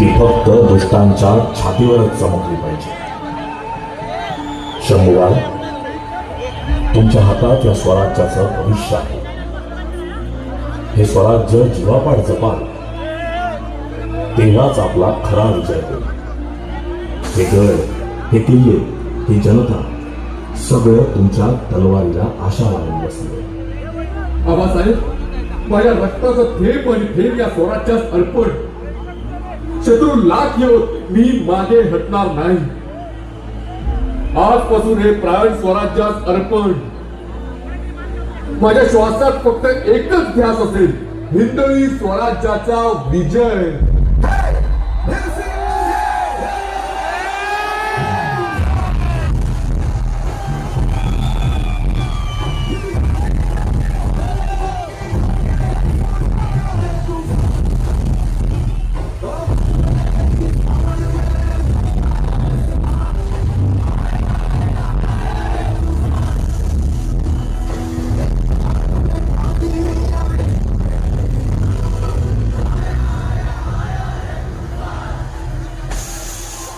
ती फक्त दुष्टांच्या छातीवरच चमकली पाहिजे. शंभूराव, तुमच्या हातात या स्वराज्याचं भविष्य आहे. हे स्वराज्य जीवापाड जपाल, तेव्हाच आपला खरा विजय होईल. हे गड, हे किल्ले, ही जनता सगळं तुमच्या तलवारीला आशा लावून बसले. आबासाहेब, माझ्या रक्ताचं थेंब आणि थेंब या स्वराज्यास अर्पण. शत्रू लाख येऊन मी मागे हटणार नाही. आजपासून हे प्राण स्वराज्यास अर्पण. माझ्या श्वासात फक्त एकच ध्यास असेल, हिंदवी स्वराज्याचा विजय.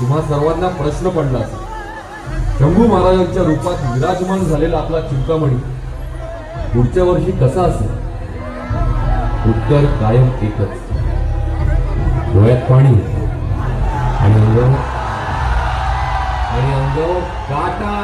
तुम्हा सर्वांना प्रश्न पडला असेल, शंभू महाराजांच्या रूपात विराजमान झालेला आपला चिंतामणी पुढच्या वर्षी कसा असेल? उत्तर कायम एकच, डोळ्यात पाणी आणि अंगावर काटा.